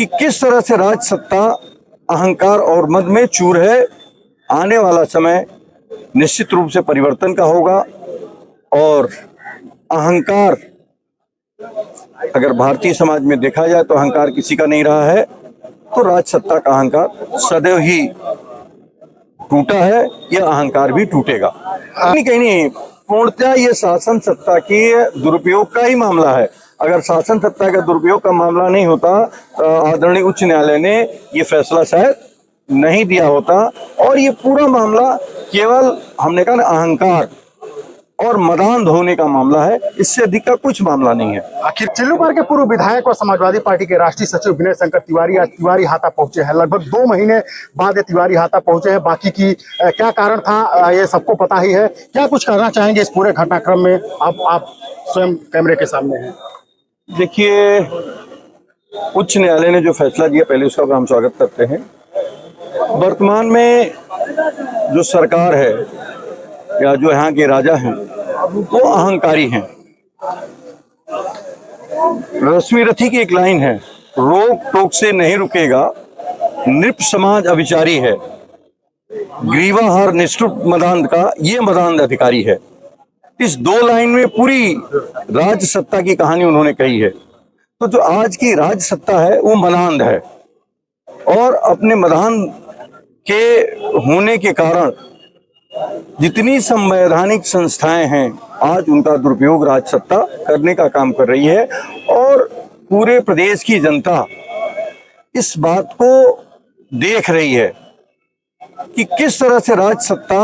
कि किस तरह से राज सत्ता अहंकार और मद में चूर है। आने वाला समय निश्चित रूप से परिवर्तन का होगा और अहंकार, अगर भारतीय समाज में देखा जाए तो अहंकार किसी का नहीं रहा है, तो राज सत्ता का अहंकार सदैव ही टूटा है, यह अहंकार भी टूटेगा। कहीं नहीं, पूर्णतः ये शासन सत्ता की दुरुपयोग का ही मामला है। अगर शासन सत्ता का दुरुपयोग का मामला नहीं होता, आदरणीय उच्च न्यायालय ने ये फैसला शायद नहीं दिया होता और ये पूरा मामला केवल हमने कहा ना अहंकार और मदान धोने का मामला है, इससे अधिक का कुछ मामला नहीं है। आखिर चिल्लूपार के पूर्व विधायक और समाजवादी पार्टी के राष्ट्रीय सचिव विनय शंकर तिवारी आज तिवारी हाता पहुंचे हैं। लगभग 2 महीने बाद ये तिवारी हाता पहुंचे हैं। बाकी की क्या कारण था ये सबको पता ही है। क्या कुछ कहना चाहेंगे इस पूरे घटनाक्रम में? आप स्वयं कैमरे के सामने हैं। देखिए, उच्च न्यायालय ने जो फैसला दिया, पहले उसका हम स्वागत करते हैं। वर्तमान में जो सरकार है या जो यहाँ के राजा हैं वो अहंकारी हैं। रश्मि रथी की एक लाइन है, रोक टोक से नहीं रुकेगा, नृप समाज अभिचारी है, ग्रीवाहार निष्ठुर मदान का ये मदान अधिकारी है। इस 2 लाइन में पूरी राज सत्ता की कहानी उन्होंने कही है। तो जो आज की राज सत्ता है वो मदान है और अपने मदान के होने के कारण जितनी संवैधानिक संस्थाएं हैं आज उनका दुरुपयोग राज सत्ता करने का काम कर रही है और पूरे प्रदेश की जनता इस बात को देख रही है कि किस तरह से राज सत्ता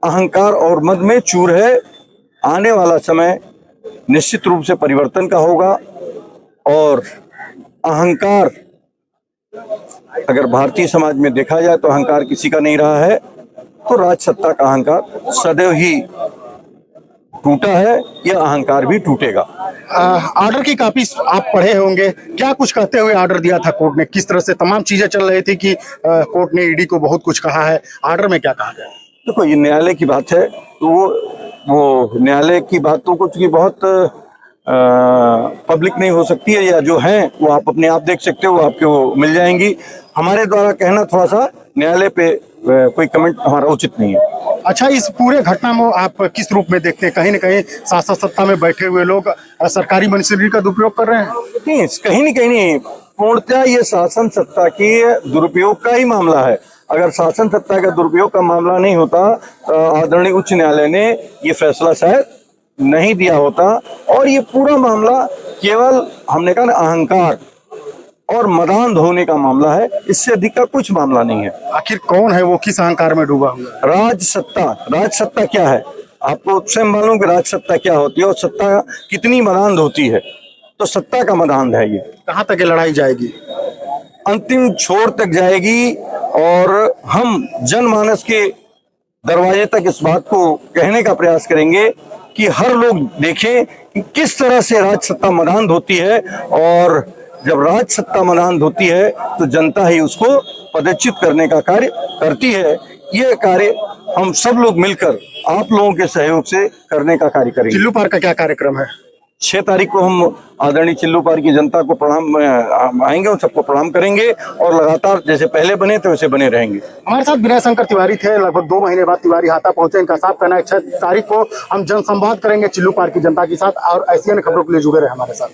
अहंकार और मद में चूर है। आने वाला समय निश्चित रूप से परिवर्तन का होगा और अहंकार, अगर भारतीय समाज में देखा जाए तो अहंकार किसी का नहीं रहा है, तो राज सत्ता का अहंकार सदैव ही टूटा है, यह अहंकार भी टूटेगा। ऑर्डर की कॉपी आप पढ़े होंगे। क्या कुछ कहते हुए ऑर्डर दिया था कोर्ट ने? किस तरह से तमाम चीजें चल रही थी कि कोर्ट ने ईडी को बहुत कुछ कहा है, ऑर्डर में क्या कहा गया? देखो, ये न्यायालय की बात है, तो वो न्यायालय की बातों को चूंकि बहुत पब्लिक नहीं हो सकती है, या जो है वो आप अपने आप देख सकते हो, वो आपके वो मिल जाएंगी। हमारे द्वारा कहना थोड़ा सा न्यायालय पे कोई कमेंट हमारा उचित नहीं है। अच्छा, इस पूरे घटना में आप किस रूप में देखते हैं? कहीं न कहीं शासन सत्ता में बैठे हुए लोग सरकारी मशीनरी का दुरुपयोग कर रहे हैं? नहीं, कहीं नहीं, पूर्णतः ये शासन सत्ता की दुरुपयोग का ही मामला है। अगर शासन सत्ता का दुरुपयोग का मामला नहीं होता, आदरणीय उच्च न्यायालय ने ये फैसला शायद नहीं दिया होता और ये पूरा मामला केवल हमने कहा ना अहंकार और मदान धोने का मामला है, इससे अधिक का कुछ मामला नहीं है। आखिर कौन है वो, किस अहंकार में डूबा हुआ? राज सत्ता क्या है? आपको स्वयं मालूम कि राज सत्ता क्या होती है और सत्ता कितनी मदान होती है। तो सत्ता का मदान है ये। कहाँ तक ये लड़ाई जाएगी? अंतिम छोर तक जाएगी और हम जनमानस के दरवाजे तक इस बात को कहने का प्रयास करेंगे कि हर लोग देखें कि किस तरह से राज सत्ता मदान होती है और जब राज सत्ता मदान होती है तो जनता ही उसको पदच्युत करने का कार्य करती है। ये कार्य हम सब लोग मिलकर आप लोगों के सहयोग से करने का कार्य करेंगे। चिल्लूपार का क्या कार्यक्रम है? 6 तारीख को हम आदरणीय चिल्लूपार की जनता को प्रणाम आएंगे, उन सबको प्रणाम करेंगे और लगातार जैसे पहले बने थे वैसे बने रहेंगे। हमारे साथ विनय शंकर तिवारी थे। लगभग 2 महीने बाद तिवारी हाता पहुंचे। इनका साफ कहना है 6 तारीख को हम जनसंवाद करेंगे चिल्लूपार की जनता के साथ और ऐसी अन्य खबरों के लिए जुड़े रहे हमारे साथ।